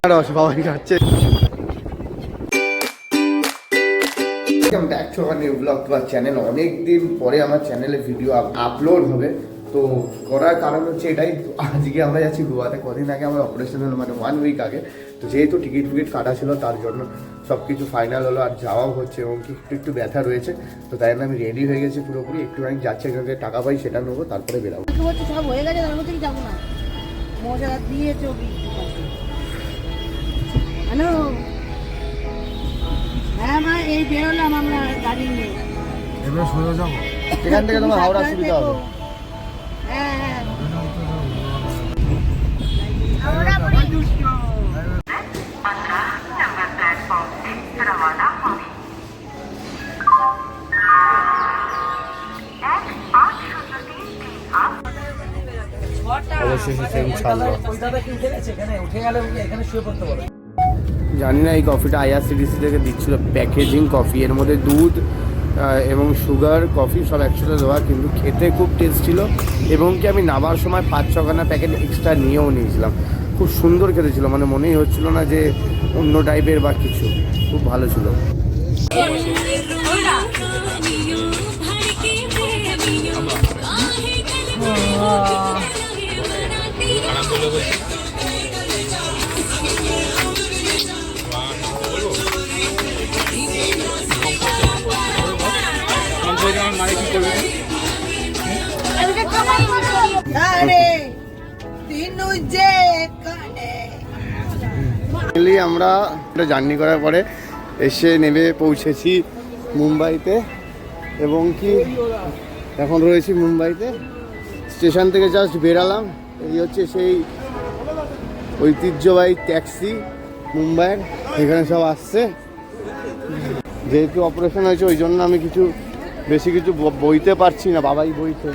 বাবাই খাচ্ছে। Back to আমার নিউ ব্লগ বা চ্যানেল। অনেকদিন পরে আমার চ্যানেলে ভিডিও আপলোড হবে, তো করার কারণ হচ্ছে এটাই, আজকে আমরা যাচ্ছি গোয়াতে। কদিন আগে আমার অপারেশন হলো, মানে 1 উইক আগে। তো যেহেতু টিকিট ফিকিট কাটা ছিল, তার জন্য সব কিছু ফাইনাল হলো, আর যাওয়াও হচ্ছে, এবং কি একটু ব্যথা রয়েছে। তো তাই জন্য আমি রেডি হয়ে গেছি পুরোপুরি। একটুখানি যাচ্ছে, এখান থেকে টাকা পাই সেটা নেবো, তারপরে বেরাবো। সব হয়ে গেছে, তার মধ্যে যাবো না, মজা দিয়েছো। হ্যালো, হ্যাঁ মা, এই বেরোলাম আমরা গাড়ি নিয়ে। এবার সোজা যাবো, এখান থেকে তোমার হাওড়া সুবিধা হবে। হ্যাঁ হ্যাঁ, জানি না এই কফিটা আইআরসিটিসি থেকে দিচ্ছিল, প্যাকেজিং কফি, এর মধ্যে দুধ এবং সুগার, কফি সব একসাথে দেওয়া, কিন্তু খেতে খুব টেস্ট ছিল। এবং কি আমি নামার সময় 5-6খানা প্যাকেট এক্সট্রা নিয়েও নিয়েছিলাম। খুব সুন্দর খেতে ছিল, মানে মনেই হচ্ছিল না যে অন্য টাইপের বা কিছু, খুব ভালো ছিল। আমরা জার্নি করার পরে এসে নেমে পৌঁছেছি মুম্বাইতে, এবং কি এখন রয়েছি মুম্বাইতে। স্টেশন থেকে জাস্ট বেরালাম। এই হচ্ছে সেই ঐতিহ্যবাহী ট্যাক্সি মুম্বাইয়ের, এখানে সব আসছে। যেহেতু অপারেশন হয়েছে, ওই জন্য আমি বেশি কিছু বইতে পারছি না, বাবাই বইতে।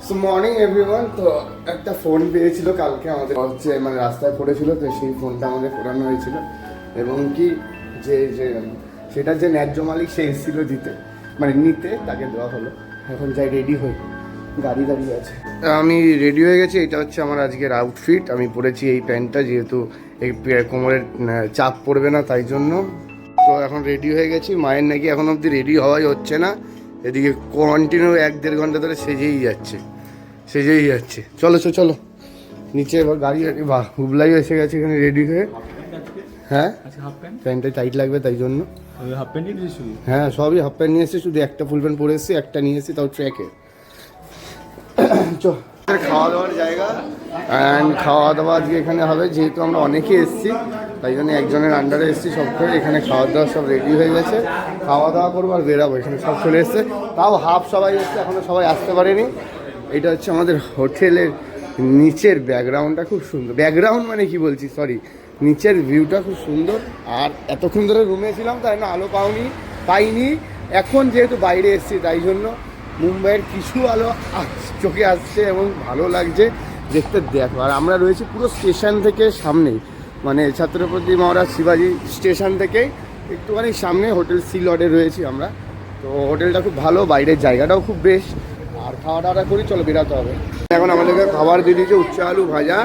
So morning everyone. তো একটা ফোন পেয়েছিল কালকে আমাদের, হচ্ছে মানে রাস্তায় পড়েছিল, তো সেই ফোনটা আমাদের করানো হয়েছিল। এবং কি সেটা যে ন্যায্য মালিক, সে এসেছিল দিতে, মানে নিতে, তাকে দেওয়া হলো। এখন যাই রেডি হই, গাড়ি দাঁড়িয়ে আছে। আমি রেডি হয়ে গেছি। এটা হচ্ছে আমার আজকের আউটফিট। আমি পরেছি এই প্যান্টটা, যেহেতু এই কোমরের চাপ পড়বে না, তাই জন্য। তো এখন রেডি হয়ে গেছি। মায়ের নাকি এখন অবধি রেডি হওয়াই হচ্ছে না, এদিকে কন্টিনিউ 1-1.5 ঘন্টা ধরে সেজেই যাচ্ছে। চলো চলো নিচে, এবার গাড়ি। বাহ, হুবলাই এসে গেছে এখানে রেডি হয়ে। হ্যাঁ, প্যান্টটা টাইট লাগবে, তাই জন্য। হ্যাঁ, সবই হাফ প্যান্ট নিয়ে এসেছি, শুধু একটা ফুল প্যান্ট পরে এসেছি, একটা নিয়ে এসেছি তাও ট্র্যাকে। খাওয়া দাওয়ার জায়গা, অ্যান্ড খাওয়া দাওয়া আজকে এখানে হবে। যেহেতু আমরা অনেকে এসেছি, তাই জন্য একজনের আন্ডারে এসেছি সব করে। এখানে খাওয়া দাওয়া সব রেডি হয়ে গেছে, খাওয়া দাওয়া করবো আর বেরাবো। এখানে সব চলে এসছে, তাও হাফ সবাই এসছে, এখনও সবাই আসতে পারেনি। এটা হচ্ছে আমাদের হোটেলের নিচের ব্যাকগ্রাউন্ডটা, খুব সুন্দর। ব্যাকগ্রাউন্ড মানে কি বলছি, সরি, নিচের ভিউটা খুব সুন্দর। আর এতক্ষণ ধরে রুমে ছিলাম, তাই না আলো পাইনি। এখন যেহেতু বাইরে এসেছি, তাই জন্য মুম্বাইয়ের কিছু আলো চোখে আসছে এবং ভালো লাগছে দেখতে। দেখো, আর আমরা রয়েছি পুরো স্টেশন থেকে সামনেই, মানে ছত্রপতি মহারাজ শিবাজি স্টেশন থেকেই একটুখানি সামনে হোটেল সি লর্ডে রয়েছি আমরা। তো হোটেলটা খুব ভালো, বাইরের জায়গাটাও খুব বেশ। আর খাওয়া দাওয়া করি, চলো বেরাতে হবে। এখন আমাদেরকে খাবার দিয়ে দিয়েছে উচ্ছে আলু ভাজা,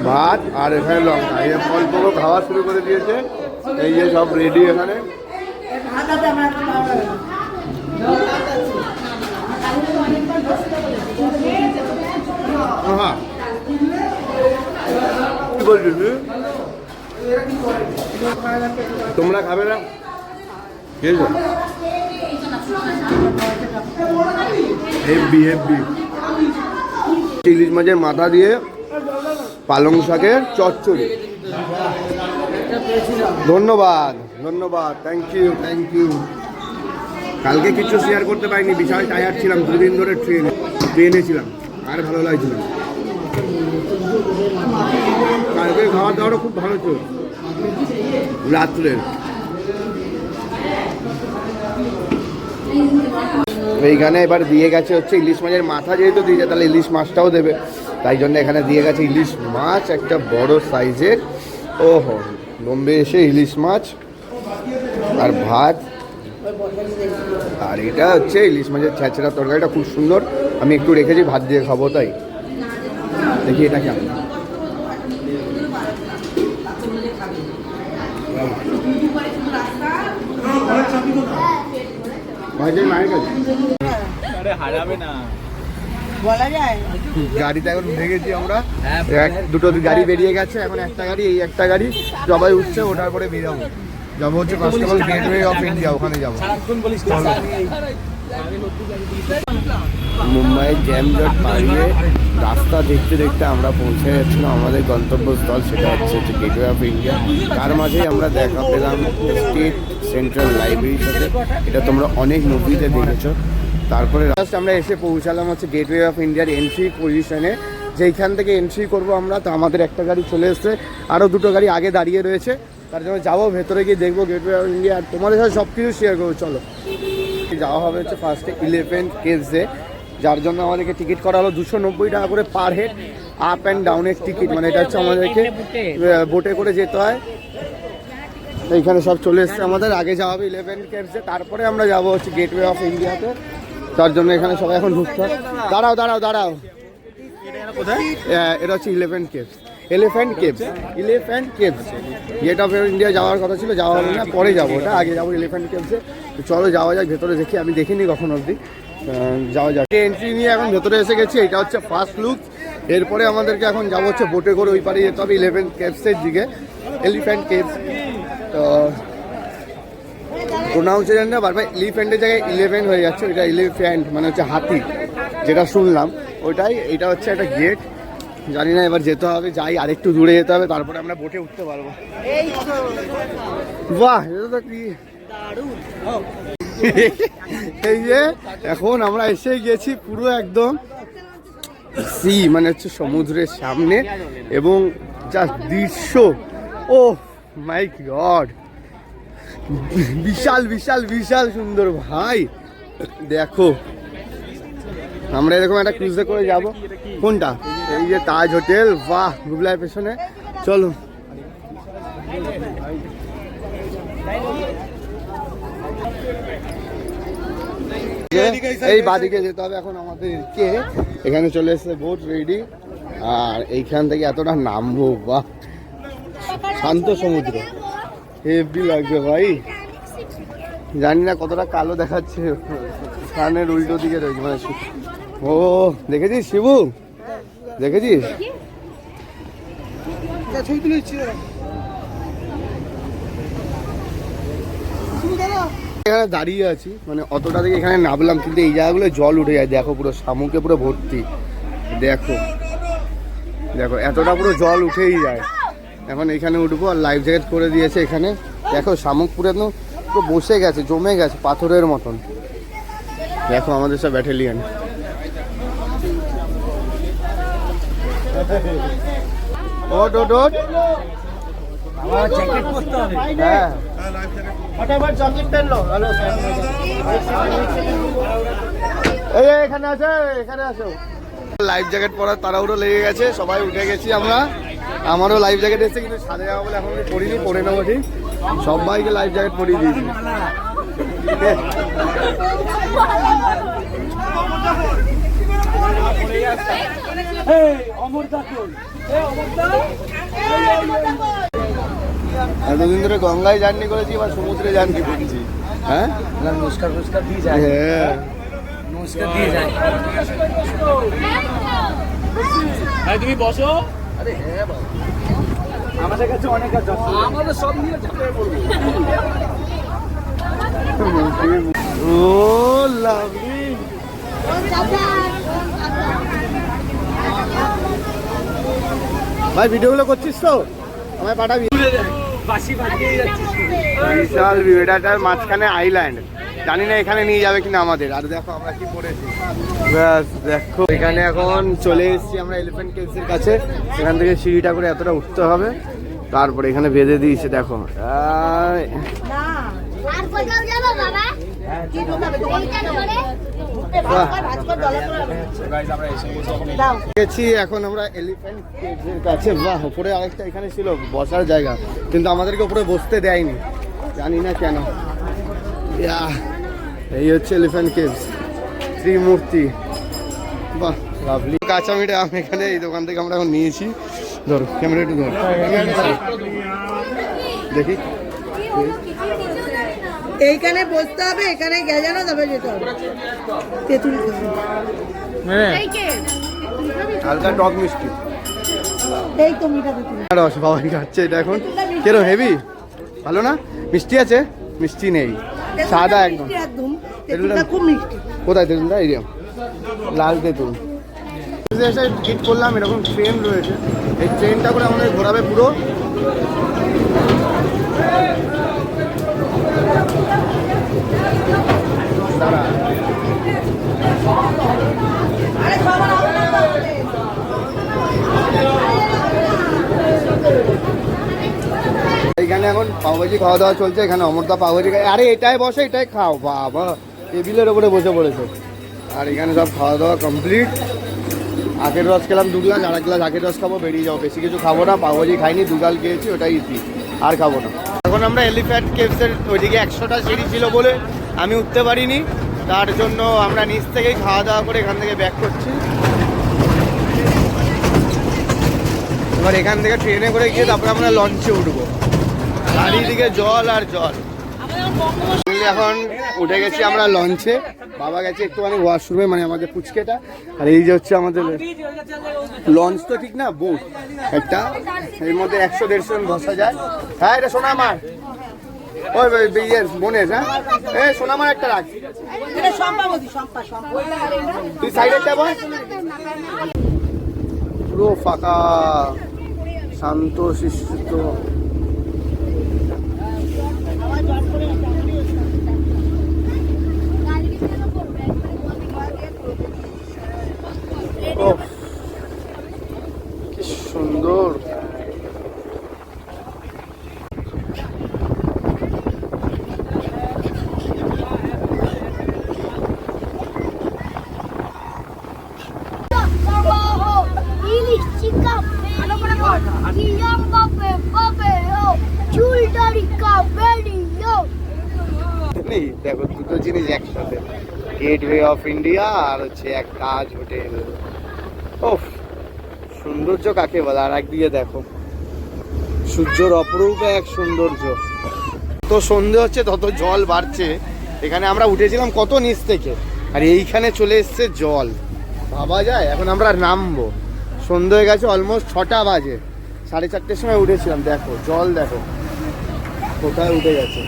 ভাত, আর এখানে লঙ্কা। এই অল্প খাওয়া শুরু করে দিয়েছে। এই যে সব রেডি এখানে। হ্যাঁ, কি বলছিস তোমরা খাবে না? খেয়েছো? হেভি ইলিশ মাছের মাথা দিয়ে পালং শাকের চচ্চড়ি। ধন্যবাদ, থ্যাংক ইউ। কালকে কিছু শেয়ার করতে পারিনি, বিশাল টায়ার্ড ছিলাম, 2 দিন ধরে ট্রেনে ছিলাম, আর ভালো লাগছিল। কালকে খাওয়া দাওয়াটা খুব ভালো ছিল রাত্রের। এইখানে এবার দিয়ে গেছে হচ্ছে ইলিশ মাছের মাথা, যেহেতু দিয়েছে তাহলে ইলিশ মাছটাও দেবে, তাই জন্য এখানে দিয়ে গেছে ইলিশ মাছ একটা বড় সাইজের। ওহো, বোম্বে এসে ইলিশ মাছ আর ভাত। আর এটা হচ্ছে ইলিশ মাছের ছেঁচড়া তরকারিটা, খুব সুন্দর। আমি একটু রেখেছি, ভাত দিয়ে খাবো, তাই দেখি এটা কেমন। ভাইজান মায়ের কাছে আরে হারাবে না। বলা যায় গাড়িতে এখন উঠে গেছি আমরা, দুটো গাড়ি বেরিয়ে গেছে, এখন একটা গাড়ি, এই একটা গাড়ি সবাই উঠছে, ওঠার পরে বেরাবো, যাবো হচ্ছে first of all gateway of India, ওখানে যাবো। মুম্বাইয়ের জ্যামজট পাড়িয়ে রাস্তা দেখতে দেখতে আমরা পৌঁছে যাচ্ছিলাম আমাদের গন্তব্যস্থল, সেটা হচ্ছে গেটওয়ে অফ ইন্ডিয়া। তার মাঝেই আমরা দেখা পেলাম স্টেট সেন্ট্রাল লাইব্রেরির সাথে, এটা তোমরা অনেক মুভিতে দেখেছো। তারপরে লাস্ট আমরা এসে পৌঁছালাম হচ্ছে গেটওয়ে অফ ইন্ডিয়ার এন্ট্রি পজিশনে, যেইখান থেকে এন্ট্রি করব আমরা। তো আমাদের একটা গাড়ি চলে এসছে, আরও দুটো গাড়ি আগে দাঁড়িয়ে রয়েছে, তার জন্য যাবো ভেতরে গিয়ে দেখবো গেটওয়ে অফ ইন্ডিয়া, আর তোমাদের সাথে সব কিছু শেয়ার করবো। চলো যাওয়া হবে হচ্ছে ফার্স্টে 11 কেভসে, যার জন্য আমাদেরকে টিকিট করা হলো 290 টাকা করে পার হেড, আপ অ্যান্ড ডাউনের টিকিট, মানে এটা হচ্ছে আমাদেরকে বোটে করে যেতে হয়। এইখানে সব চলে এসছে আমাদের, আগে যাওয়া হবে 11 কেভসে, তারপরে আমরা যাবো হচ্ছে গেটওয়ে অফ ইন্ডিয়াতে। তার জন্য এখানে সবাই এখন ঢুকতে হয়। দাঁড়াও দাঁড়াও দাঁড়াও, এটা হচ্ছে 11 caves, elephant caves. Gate of India যাওয়ার কথা ছিল, যাওয়া হবে না, পরে যাবো, ওটা আগে যাবো এলিফ্যান্ট কেভসে। চলো যাওয়া যাক ভেতরে, দেখি, আমি দেখিনি কখন অবধি, যাওয়া যাক। এন্ট্রি নিয়ে এখন ভেতরে এসে গেছি, এটা হচ্ছে ফার্স্ট লুক। এরপরে আমাদেরকে এখন যাবো হচ্ছে বোটে করে ওই পারে যেতে হবে 11 কেভসের দিকে, এলিফ্যান্ট কেভস। তো প্রোনাউন্সিয়েশন না বারবার এলিফ্যান্টের জায়গায় 11 হয়ে যাচ্ছে, এটা এলিফ্যান্ট মানে হচ্ছে হাতি, যেটা শুনলাম ওইটাই। এটা হচ্ছে একটা গেট, জানি না, এবার যেতে হবে, যাই আরেকটু দূরে যেতে হবে, তারপরে আমরা বোটে উঠতে পারবো। বাহ, এটা তো কি এই যে এখন আমরা এসে গেছি পুরো একদম সি, মানে হচ্ছে সমুদ্রের সামনে, এবং যা দৃশ্য, ও মাই গড, বিশাল বিশাল বিশাল সুন্দর ভাই। দেখো আমরা এরকম একটা ক্রুজে করে যাব। কোনটা? এই যে তাজ হোটেল, বাহ, গুগলার পেছনে। চলো এই বাদিকে যেতে হবে এখন আমাদেরকে, এখানে চলে এসেছে বোট রেডি, আর এইখান থেকে এতটা নামবো, বাহ, শান্ত সমুদ্র, হেভি লাগবে ভাই। জানি না কতটা কালো দেখাচ্ছে, কানের উল্টো দিকে রয়েছে, মানে ও দেখেছিস শিবু, দেখেছিস? এখানে দাঁড়িয়ে আছি, মানে অতটা থেকে এখানে নামলাম, কিন্তু এই জায়গাগুলো জল উঠে যায়, দেখো পুরো শামুকে পুরো ভর্তি, দেখো দেখো এতটা পুরো জল উঠেই যায়। এখন এখানে উঠবো, আর লাইফ জ্যাকেট করে দিয়েছে এখানে, দেখো শামুক পুরো একদম পুরো বসে গেছে, জমে গেছে পাথরের মতন। দেখো আমাদের সব ব্যাটালিয়ান, ওট ওট ওট, হ্যাঁ এই এখানে আছে, এখানে আসো। লাইফ জ্যাকেট পরার তাড়াহুড়ো লেগে গেছে, সবাই উঠে গেছি আমরা। আমারও লাইফ জ্যাকেট এসেছে, কিন্তু সাদে যাবো বলে এখন পরিনি, পরে নেবো ঠিক। সবাইকে লাইফ জ্যাকেট পরিয়ে দিয়েছি। এতদিন ধরে গঙ্গায় জার্নি করেছি, এবার সমুদ্রে জার্নি করছি। হ্যাঁ, নমস্কার নমস্কার দিয়ে যায়, হ্যাঁ নমস্কার দিয়ে যায়। হ্যাঁ তুমি বসো। আরে হ্যাঁ বাবা, আমাদের কাছে অনেক কাজ আছে, আমাদের সব নিয়ে ঝাঁপিয়ে পড়বো। ও লাভলি, ভাই ভিডিওগুলো করছিস তো, আমায় পাঠাবি। বিশাল ভিউ, এটার মাঝখানে আইল্যান্ড, জানি না এখানে নিয়ে যাবে কিনা আমাদের। আর দেখো আমরা কি পড়েছি, ব্যাস দেখো এখানে এখন চলে এসেছি আমরা এলিফ্যান্ট কেভসের কাছে। এখান থেকে সিঁড়িটা করে এতটা উঠতে হবে, তারপরে এখানে বেঁধে দিয়েছে, দেখো গেছি এখন আমরা এলিফ্যান্ট কেভসের কাছে। বাহ, উপরে আরেকটা এখানে ছিল বসার জায়গা, কিন্তু আমাদেরকে উপরে বসতে দেয়নি, জানি না কেন। এই হচ্ছে এলিফ্যান্ট কেভস, ত্রিমূর্তি, বাহ লাভলি। কাঁচা মিঠে আম এখানে এই দোকান থেকে আমরা এখন নিয়েছি। ধরো ক্যামেরা একটু ধরো, দেখি এইখানে বসতে হবে, এখানে গেজানো তবে যেতে হবে। তেঁতুল হালকা টক মিষ্টি এই তো মিঠা তেঁতুল। রস বাবাই খাচ্ছে এটা এখন। কেন হেভি ভালো না? মিষ্টি আছে? মিষ্টি নেই, সাদা একদম। একদম তেঁতুলটা খুব মিষ্টি। কোথায় তেঁতুলটা? এই যে লাল তেঁতুল। ঠিক করলাম, এরকম ট্রেন রয়েছে, এই ট্রেনটা করে আমাদের ঘোরাবে পুরো। দাঁড়া, এইখানে এখন পাওভাজি খাওয়া দাওয়া চলছে। এখানে অমরদা পাওভাজি খায়। আরে এটাই বসে, এটাই খাও। বাবা টেবিলের ওপরে বসে পড়েছে। আর এখানে সব খাওয়া দাওয়া কমপ্লিট। আখের রস খেলাম 2 গ্লাস, আর 1 গ্লাস আখের রস খাবো, বেরিয়ে যাবো। বেশি কিছু খাবো না, পাওভাজি খাইনি, 2 গাল খেয়েছি, ওটাই ইতি, আর খাবো না। এখন আমরা এলিফ্যান্ট কেভসের ওইদিকে 100টা সিঁড়ি ছিল বলে আমি উঠতে পারিনি, তার জন্য আমরা নিচ থেকেই খাওয়া দাওয়া করে এখান থেকে ব্যাক করছি। এবার এখান থেকে ট্রেনে করে গিয়ে তারপরে আমরা লঞ্চে উঠবো। চারিদিকে জল আর জল। এখন উঠে গেছি আমরা লঞ্চে। বাবা গেছে একটুখানি ওয়াশরুমে, মানে আমাদের পুচকেটা। আর এই যে হচ্ছে আমাদের লঞ্চ, তো ঠিক না, বোট একটা, এর মধ্যে 100-150 জন বসা যায়। হ্যাঁ এটা সোনামার, ওই ইয়ের বোনের। হ্যাঁ এই সোনামার একটা রাখ, তুই সাইডে যাবো। পুরো ফাঁকা, শান্ত শিষ্ট। কি সুন্দর। দেখো দুটো জিনিস একসাথে, গেটওয়ে অফ ইন্ডিয়া আর হচ্ছে এক তাজ হোটেল। ওফ, সৌন্দর্য কাকে বলে। আর একদিকে দেখো সূর্যর অপরূপ এক সৌন্দর্য। যত সন্ধে হচ্ছে তত জল বাড়ছে। এখানে আমরা উঠেছিলাম কত নিচ থেকে, আর এইখানে চলে এসছে জল, ভাবা যায়। এখন আমরা নামবো, সন্ধে হয়ে গেছে, অলমোস্ট 6টা বাজে। 4:30টার সময় উঠেছিলাম, দেখো জল দেখো কোথায় উঠে গেছে।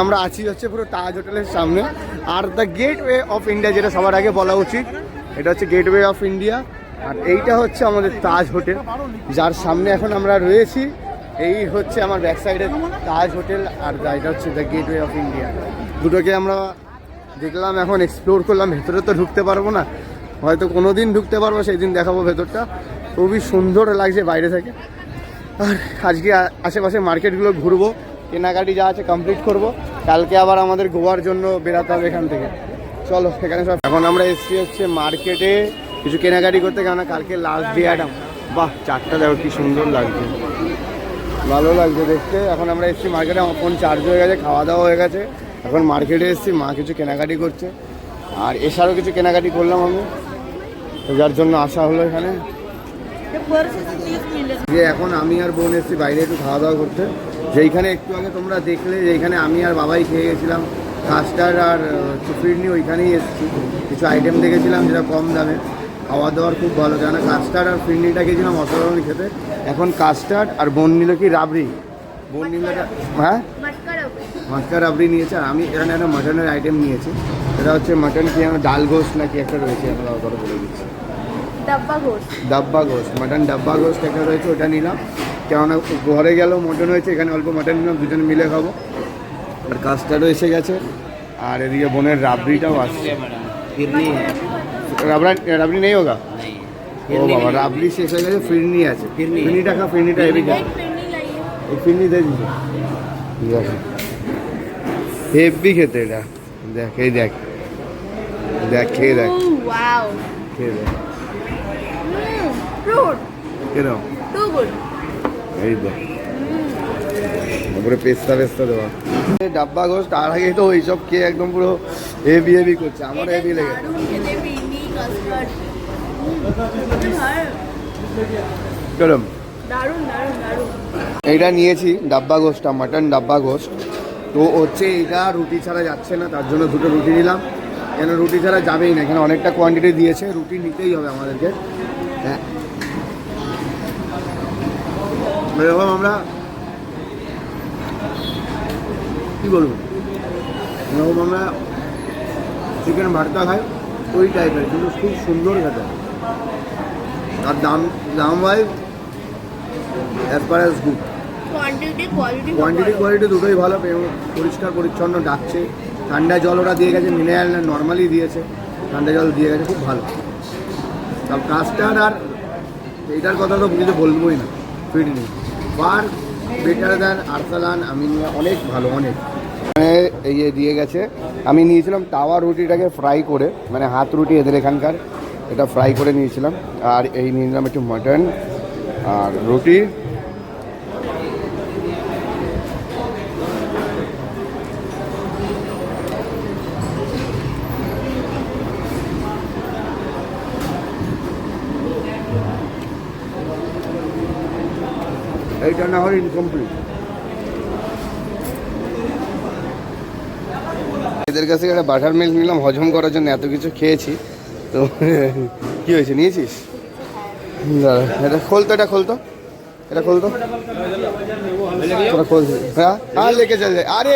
আমরা আছি হচ্ছে পুরো তাজ হোটেলের সামনে। Are the gateway of India, যেটা সবার আগে বলা উচিত, এটা হচ্ছে গেটওয়ে অফ ইন্ডিয়া। আর এইটা হচ্ছে আমাদের তাজ হোটেল, যার সামনে এখন আমরা রয়েছি। এই হচ্ছে আমার ব্যাক সাইডের তাজ হোটেল, আর এটা হচ্ছে দ্য গেটওয়ে অফ ইন্ডিয়া। দুটোকে আমরা দেখলাম, এখন এক্সপ্লোর করলাম। ভেতরে তো ঢুকতে পারবো না, হয়তো কোনো দিন ঢুকতে পারবো, সেই দিন দেখাবো ভেতরটা। খুবই সুন্দর লাগছে বাইরে থেকে। আর আজকে আশেপাশে মার্কেটগুলো ঘুরবো, কেনাকাটি যা আছে কমপ্লিট করব। কালকে আবার আমাদের গোয়ার জন্য বেরাতে হবে এখান থেকে। চলো এখানে সব। এখন আমরা এসেছি হচ্ছে মার্কেটে কিছু কেনাকাটি করতে, কেননা কালকে লাস্ট ডে অ্যাডাম। বাহ, চারটা দেখো কি সুন্দর লাগছে, ভালো লাগছে দেখতে। এখন আমরা এসেছি মার্কেটে, আমার ফোন চার্জ হয়ে গেছে, খাওয়া দাওয়া হয়ে গেছে। এখন মার্কেটে এসেছি, মা কিছু কেনাকাটি করছে, আর এছাড়াও কিছু কেনাকাটি করলাম আমি, তো যার জন্য আসা হলো এখানে। যে এখন আমি আর বোন এসেছি বাইরে একটু খাওয়া দাওয়া করতে। যেইখানে একটু আগে তোমরা দেখলে, যেইখানে আমি আর বাবাই খেয়ে গেছিলাম কাস্টার্ড আর ফিরনি, ওইখানেই এসেছি। কিছু আইটেম দেখেছিলাম যেটা কম দামে, খাওয়া দাওয়ার খুব ভালো। কেন কাস্টার্ড আর ফিরনিটা খেয়েছিলাম অসাধারণ খেতে। এখন কাস্টার্ড আর বোন নিল কি রাবড়ি, বোন নিল, হ্যাঁ মাটকা রাবড়ি নিয়েছে। আর আমি এখানে একটা মাটনের আইটেম নিয়েছি, এটা হচ্ছে মাটন কি আমার ডাল গোস্ট নাকি একটা রয়েছে, আমরা অর্ডার বলে দিচ্ছি। ডাব্বা গোস্ট, মাটন ডাব্বা গোস্ট একটা রয়েছে, ওটা নিলাম। কেননা ঘরে গেলেও মটন হয়েছে, এখানে অল্প মটন নিলাম, দুজন মিলে খাবো। আর কাস্টার্ডও এসে গেছে, আর এদিকে বোনের রাবড়িটাও আসছে। রাবড়ি নেই হোগা? ও বাবা, রাবড়ি শেষ হয়ে গেছে, ফিরনি আছে। ফিরনিটা খা, ফিরনিটা হেভি খেতে। এই ফিরনি দিয়ে দিচ্ছি, ঠিক আছে, হেভি খেতে এটা। দেখ, এই দেখ, দেখ খেয়ে দেখ, খেয়ে দেখ কেরম, এই দেখ তারপরে পেস্তা পেস্তা দেওয়া। ডাব্বা গোস্ট, আর আগে তো ওইসব খেয়ে একদম পুরো হেভি হেভি করছে, আমার হেভি লেগেছে। কেরম দারুণ দারুণ দারুণ। এইটা নিয়েছি ডাব্বা গোস্টটা, মাটন ডাব্বা গোস্ট। তো হচ্ছে এটা রুটি ছাড়া যাচ্ছে না, তার জন্য দুটো রুটি নিলাম। কেন রুটি ছাড়া যাবেই না, এখানে অনেকটা কোয়ান্টিটি দিয়েছে, রুটি নিতেই হবে আমাদেরকে। হ্যাঁ, এরকম আমরা কী বলবো, এরকম আমরা চিকেন ভর্তা খাই ওই টাইপের, কিন্তু খুব সুন্দর খেতে। আর দাম wise as per as good. Quantity quality দুটোই ভালো, পরিষ্কার পরিচ্ছন্ন ডাকছে। ঠান্ডা জল ওরা দিয়ে গেছে, মিনারেল না নর্মালি দিয়েছে, ঠান্ডা জল দিয়ে গেছে, খুব ভালো। আর কাস্টার্ড আর এইটার কথা তো কিছু বলবোই না, ফিট নেই, far better than Arsalan Aminia, অনেক ভালো অনেক। মানে এই যে দিয়ে গেছে, আমি নিয়েছিলাম তাওয়া রুটিটাকে ফ্রাই করে, মানে হাত রুটি এদের এখানকার, এটা ফ্রাই করে নিয়েছিলাম। আর এই নিয়ে নিলাম একটু মাটন আর রুটি। এইটা না হয় ইনকমপ্লিট। এদের কাছে একটা বাটার মিল্ক নিলাম হজম করার জন্য, এত কিছু খেয়েছি তো। কি হয়েছে, নিয়েছিস? দাঁড়া, এটা খোলতো, এটা খোলতো, এটা খোলতো, এটা খোল। হ্যাঁ, লেগে চলে যায়। আরে